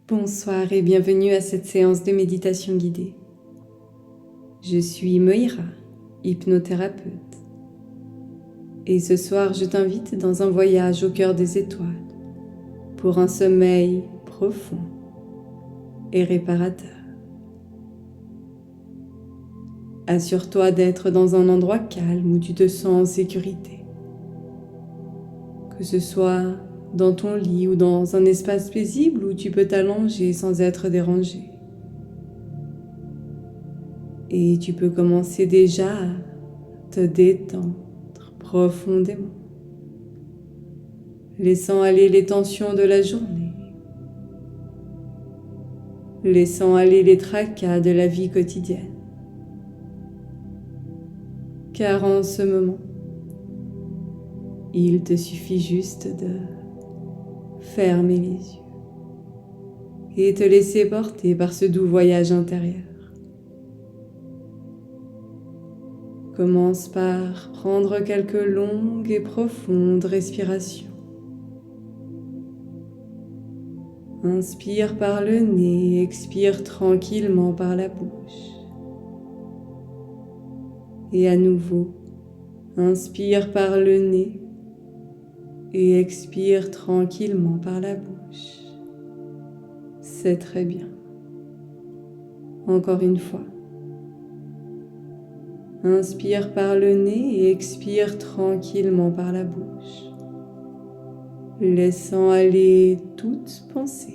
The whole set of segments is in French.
Bonsoir et bienvenue à cette séance de méditation guidée. Je suis Moira, hypnothérapeute. Et ce soir, je t'invite dans un voyage au cœur des étoiles pour un sommeil profond et réparateur. Assure-toi d'être dans un endroit calme où tu te sens en sécurité. Que ce soit dans ton lit ou dans un espace paisible où tu peux t'allonger sans être dérangé. Et tu peux commencer déjà à te détendre profondément, laissant aller les tensions de la journée, laissant aller les tracas de la vie quotidienne. Car en ce moment, il te suffit juste de fermer les yeux et te laisser porter par ce doux voyage intérieur. Commence par prendre quelques longues et profondes respirations. Inspire par le nez, expire tranquillement par la bouche. Et à nouveau, inspire par le nez et expire tranquillement par la bouche. C'est très bien. Encore une fois. Inspire par le nez et expire tranquillement par la bouche, laissant aller toute pensée.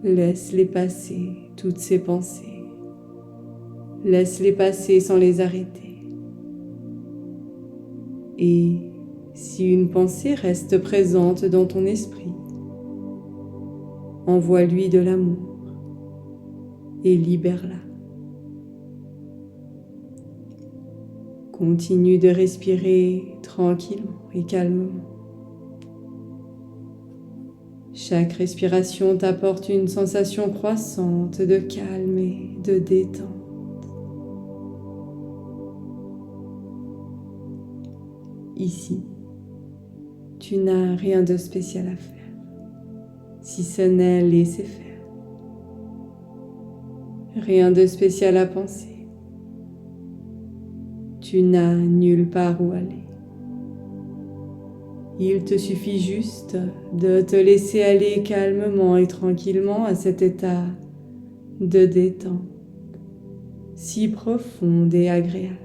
Laisse-les passer, toutes ces pensées. Laisse-les passer sans les arrêter. Et si une pensée reste présente dans ton esprit, envoie-lui de l'amour et libère-la. Continue de respirer tranquillement et calmement. Chaque respiration t'apporte une sensation croissante de calme et de détente. Ici, tu n'as rien de spécial à faire, si ce n'est laisser faire. Rien de spécial à penser. Tu n'as nulle part où aller. Il te suffit juste de te laisser aller calmement et tranquillement à cet état de détente, si profonde et agréable.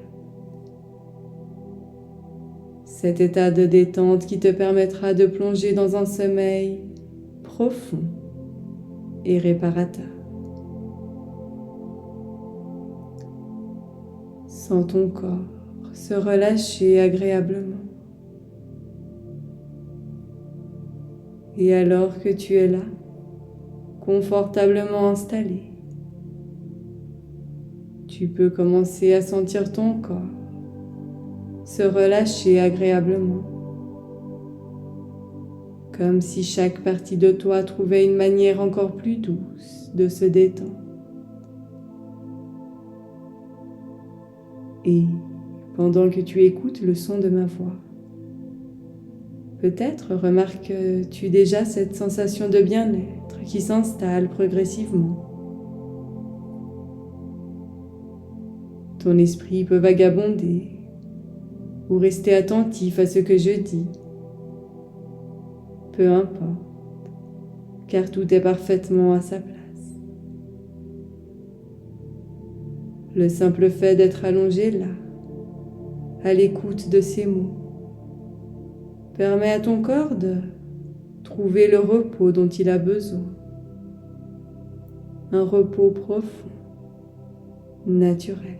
Cet état de détente qui te permettra de plonger dans un sommeil profond et réparateur. Sens ton corps se relâcher agréablement. Et alors que tu es là, confortablement installé, tu peux commencer à sentir ton corps se relâcher agréablement, comme si chaque partie de toi trouvait une manière encore plus douce de se détendre. Et pendant que tu écoutes le son de ma voix, peut-être remarques-tu déjà cette sensation de bien-être qui s'installe progressivement. Ton esprit peut vagabonder ou rester attentif à ce que je dis. Peu importe, car tout est parfaitement à sa place. Le simple fait d'être allongé là, à l'écoute de ces mots, permet à ton corps de trouver le repos dont il a besoin. Un repos profond, naturel.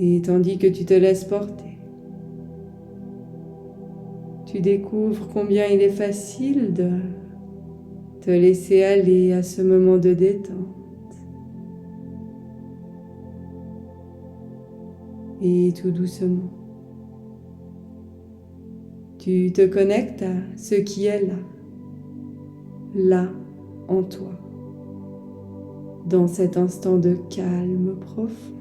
Et tandis que tu te laisses porter, tu découvres combien il est facile de te laisser aller à ce moment de détente. Et tout doucement, tu te connectes à ce qui est là en toi, dans cet instant de calme profond.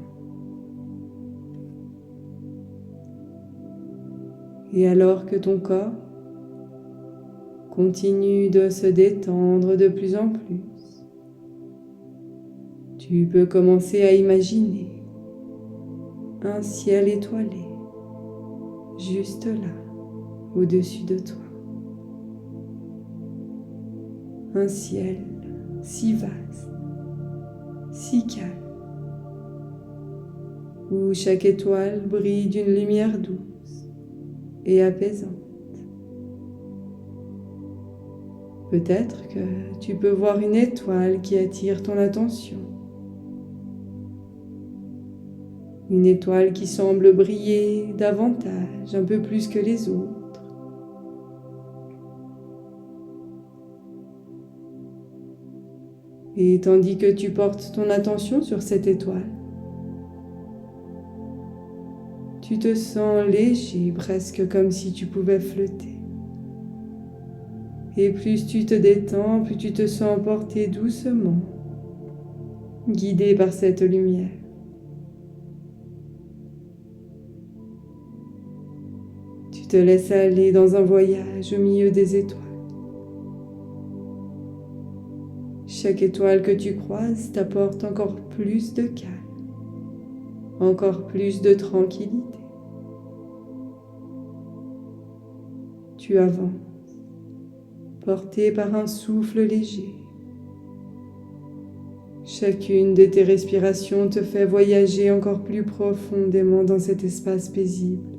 Et alors que ton corps continue de se détendre de plus en plus, tu peux commencer à imaginer un ciel étoilé juste là, au-dessus de toi. Un ciel si vaste, si calme, où chaque étoile brille d'une lumière douce et apaisante. Peut-être que tu peux voir une étoile qui attire ton attention. Une étoile qui semble briller davantage, un peu plus que les autres. Et tandis que tu portes ton attention sur cette étoile, tu te sens léger, presque comme si tu pouvais flotter. Et plus tu te détends, plus tu te sens emporter doucement, guidé par cette lumière. Tu te laisses aller dans un voyage au milieu des étoiles. Chaque étoile que tu croises t'apporte encore plus de calme, encore plus de tranquillité. Tu avances, porté par un souffle léger. Chacune de tes respirations te fait voyager encore plus profondément dans cet espace paisible.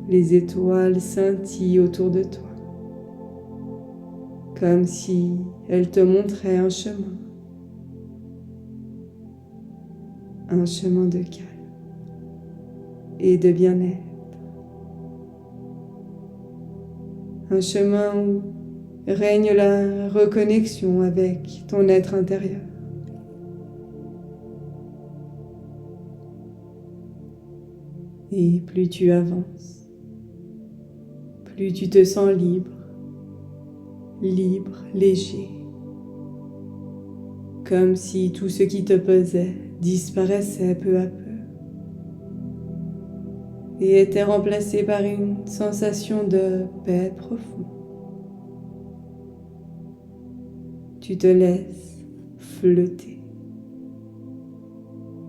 Les étoiles scintillent autour de toi, comme si elles te montraient un chemin de calme et de bien-être. Un chemin où règne la reconnexion avec ton être intérieur. Et plus tu avances, plus tu te sens libre, léger, comme si tout ce qui te pesait disparaissait peu à peu et était remplacé par une sensation de paix profonde. Tu te laisses flotter,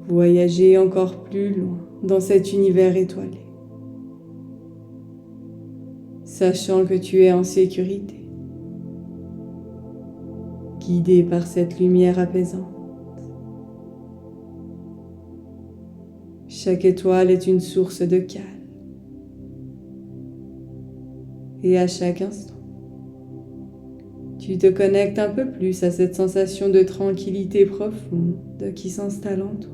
voyager encore plus loin dans cet univers étoilé, sachant que tu es en sécurité, guidé par cette lumière apaisante. Chaque étoile est une source de calme. Et à chaque instant, tu te connectes un peu plus à cette sensation de tranquillité profonde qui s'installe en toi.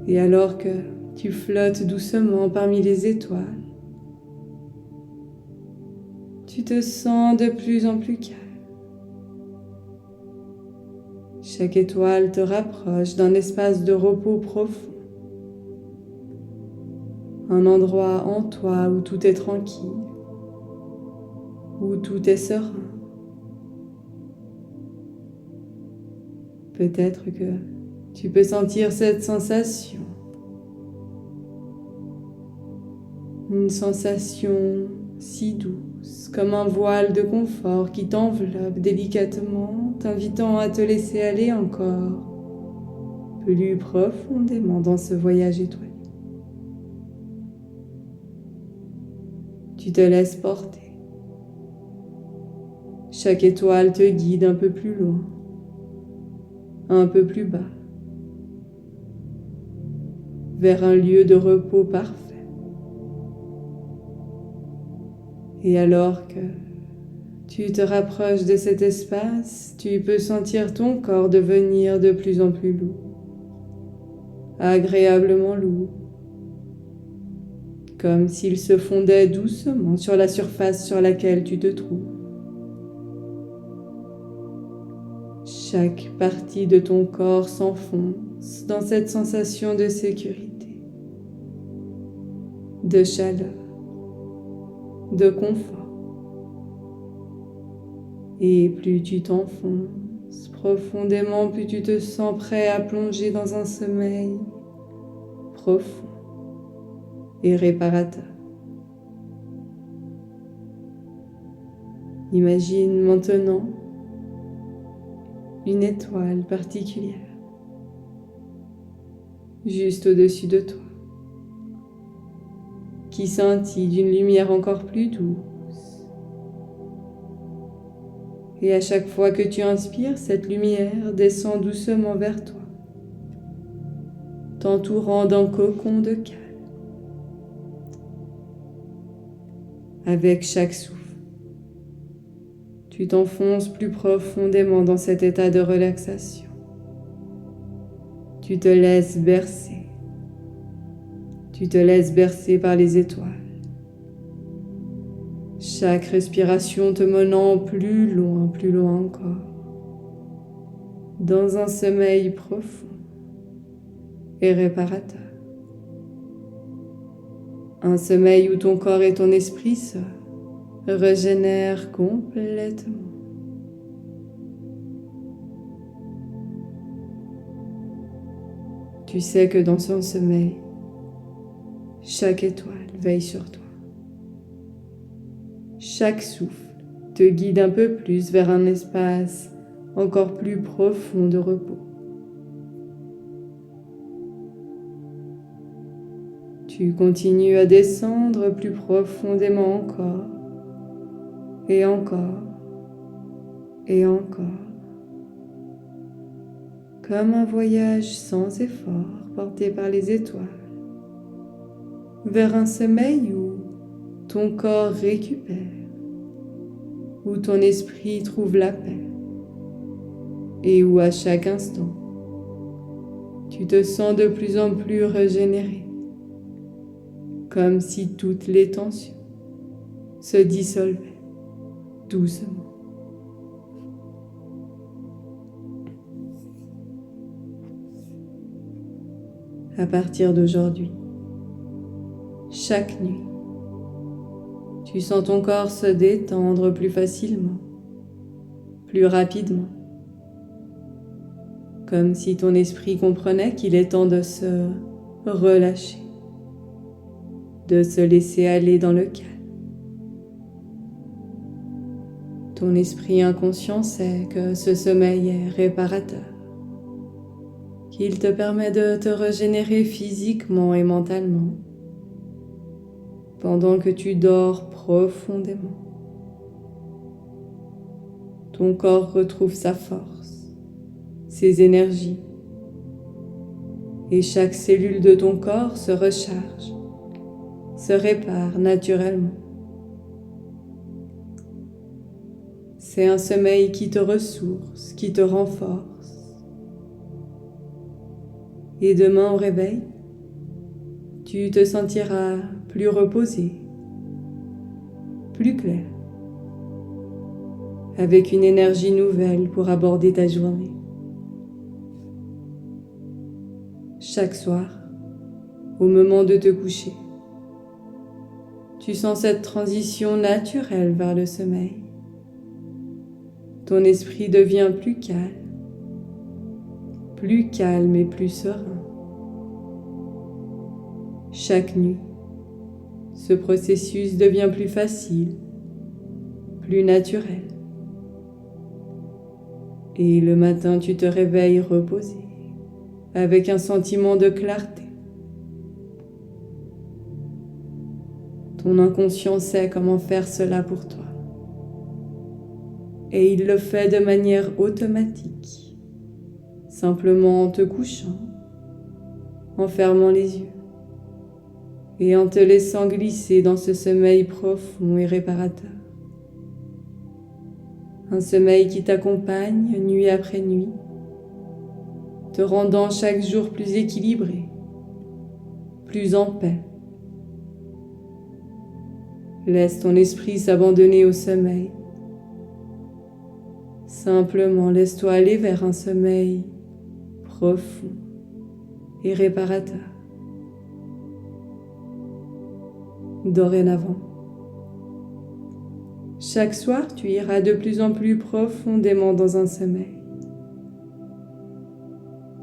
Et alors que tu flottes doucement parmi les étoiles, tu te sens de plus en plus calme. Chaque étoile te rapproche d'un espace de repos profond. Un endroit en toi où tout est tranquille, où tout est serein. Peut-être que tu peux sentir cette sensation. Une sensation si douce, comme un voile de confort qui t'enveloppe délicatement, t'invitant à te laisser aller encore plus profondément dans ce voyage étoilé. Tu te laisses porter. Chaque étoile te guide un peu plus loin, un peu plus bas, vers un lieu de repos parfait. Et alors que tu te rapproches de cet espace, tu peux sentir ton corps devenir de plus en plus lourd, agréablement lourd, comme s'il se fondait doucement sur la surface sur laquelle tu te trouves. Chaque partie de ton corps s'enfonce dans cette sensation de sécurité, de chaleur, de confort. Et plus tu t'enfonces, profondément, puis tu te sens prêt à plonger dans un sommeil profond et réparateur. Imagine maintenant une étoile particulière juste au-dessus de toi, qui scintille d'une lumière encore plus douce. Et à chaque fois que tu inspires, cette lumière descend doucement vers toi, t'entourant d'un cocon de calme. Avec chaque souffle, tu t'enfonces plus profondément dans cet état de relaxation. Tu te laisses bercer. Tu te laisses bercer par les étoiles. Chaque respiration te menant plus loin encore, dans un sommeil profond et réparateur. Un sommeil où ton corps et ton esprit se régénèrent complètement. Tu sais que dans son sommeil, chaque étoile veille sur toi. Chaque souffle te guide un peu plus vers un espace encore plus profond de repos. Tu continues à descendre plus profondément encore, et encore, et encore, comme un voyage sans effort porté par les étoiles, vers un sommeil où ton corps récupère, où ton esprit trouve la paix, et où à chaque instant, tu te sens de plus en plus régénéré, comme si toutes les tensions se dissolvaient doucement. À partir d'aujourd'hui, chaque nuit, tu sens ton corps se détendre plus facilement, plus rapidement, comme si ton esprit comprenait qu'il est temps de se relâcher, de se laisser aller dans le calme. Ton esprit inconscient sait que ce sommeil est réparateur, qu'il te permet de te régénérer physiquement et mentalement, pendant que tu dors profondément. Ton corps retrouve sa force, ses énergies, et chaque cellule de ton corps se recharge, se répare naturellement. C'est un sommeil qui te ressource, qui te renforce. Et demain au réveil, tu te sentiras plus reposé, plus clair, avec une énergie nouvelle pour aborder ta journée. Chaque soir, au moment de te coucher, tu sens cette transition naturelle vers le sommeil. Ton esprit devient plus calme et plus serein. Chaque nuit, ce processus devient plus facile, plus naturel. Et le matin, tu te réveilles reposé, avec un sentiment de clarté. Ton inconscient sait comment faire cela pour toi. Et il le fait de manière automatique, simplement en te couchant, en fermant les yeux et en te laissant glisser dans ce sommeil profond et réparateur. Un sommeil qui t'accompagne nuit après nuit, te rendant chaque jour plus équilibré, plus en paix. Laisse ton esprit s'abandonner au sommeil. Simplement laisse-toi aller vers un sommeil profond et réparateur. Dorénavant, chaque soir, tu iras de plus en plus profondément dans un sommeil,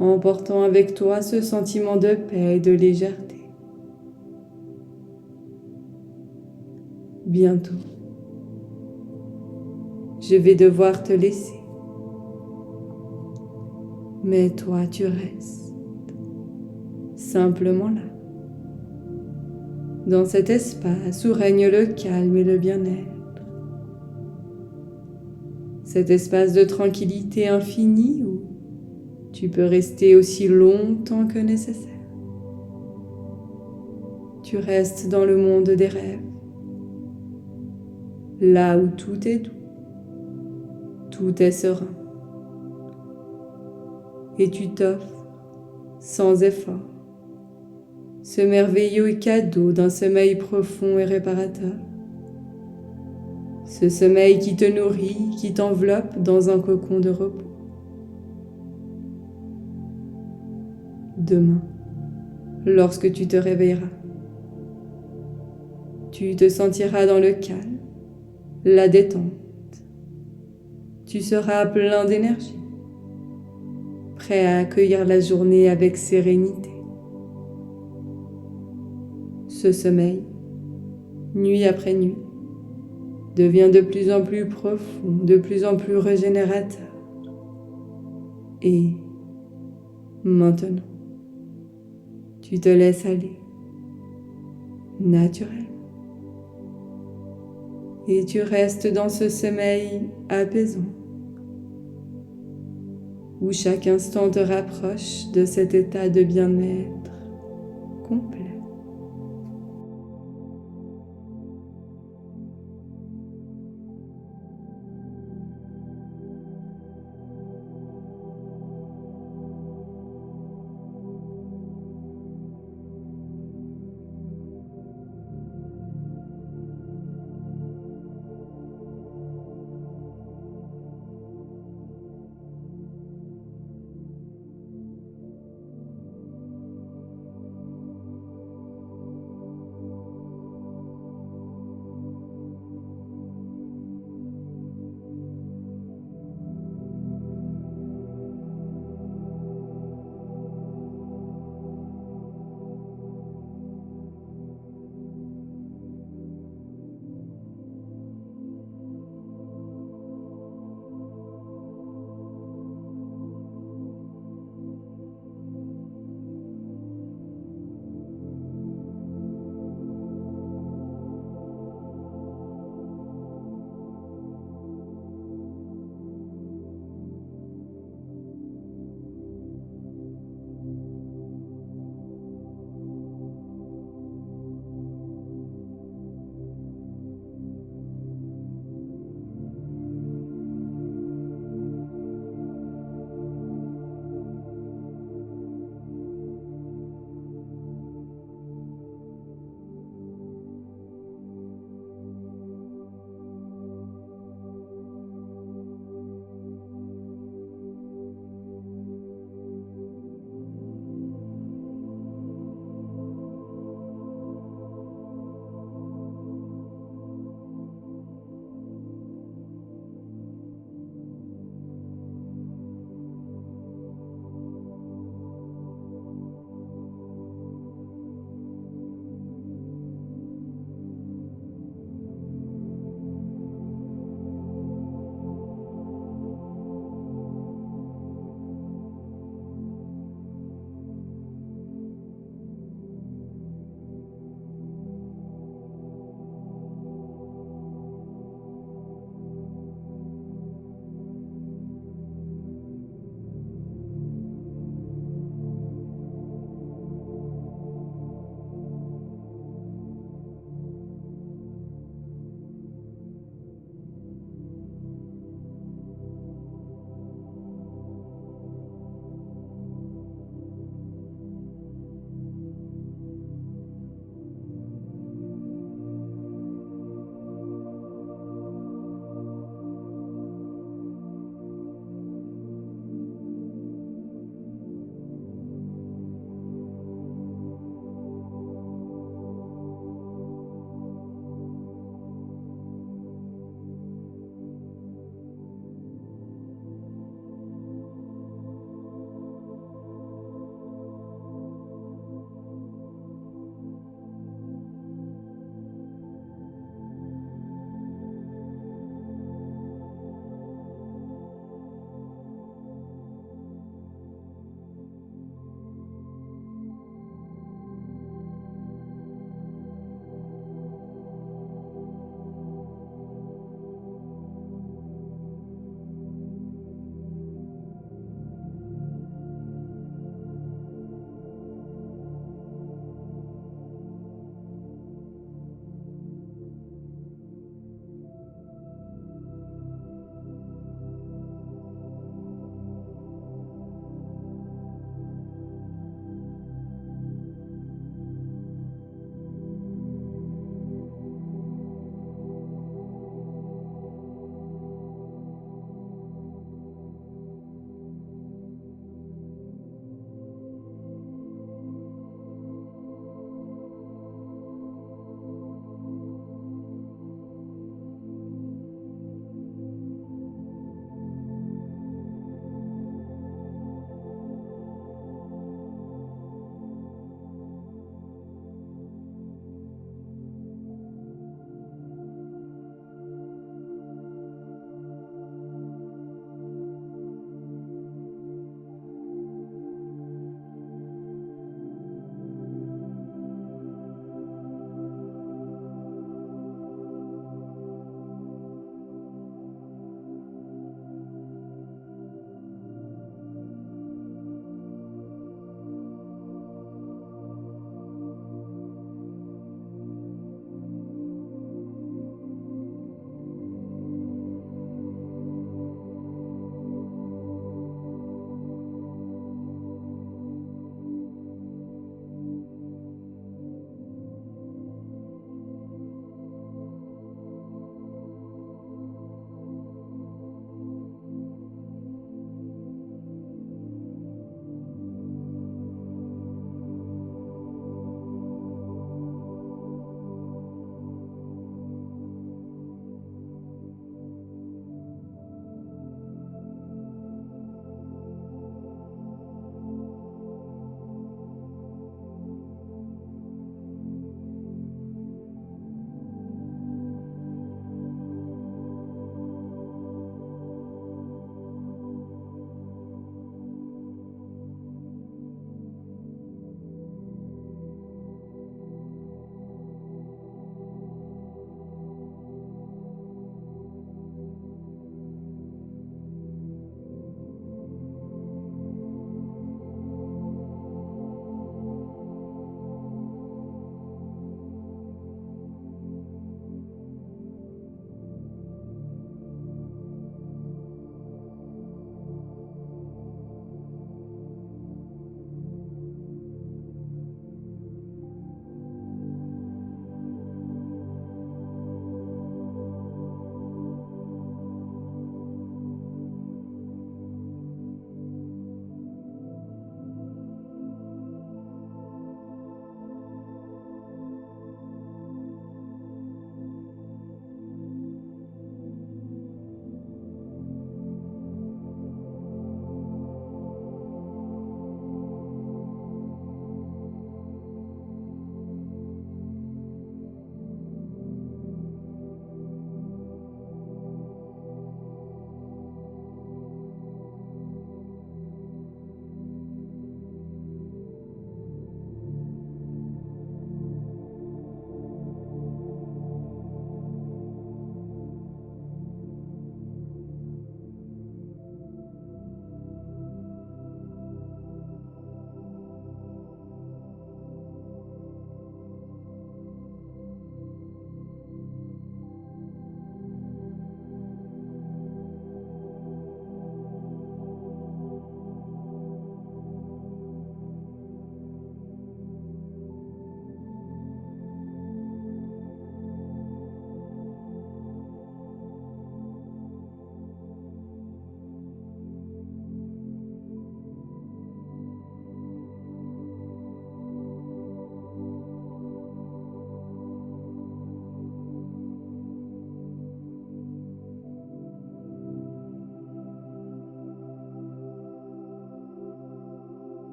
emportant avec toi ce sentiment de paix et de légèreté. Bientôt, je vais devoir te laisser, mais toi tu restes simplement là, dans cet espace où règne le calme et le bien-être, cet espace de tranquillité infinie où tu peux rester aussi longtemps que nécessaire. Tu restes dans le monde des rêves, là où tout est doux, tout est serein, et tu t'offres, sans effort, ce merveilleux cadeau d'un sommeil profond et réparateur. Ce sommeil qui te nourrit, qui t'enveloppe dans un cocon de repos. Demain, lorsque tu te réveilleras, tu te sentiras dans le calme, la détente. Tu seras plein d'énergie, prêt à accueillir la journée avec sérénité. Ce sommeil, nuit après nuit, devient de plus en plus profond, de plus en plus régénérateur. Et maintenant, tu te laisses aller, naturellement. Et tu restes dans ce sommeil apaisant, où chaque instant te rapproche de cet état de bien-être complet.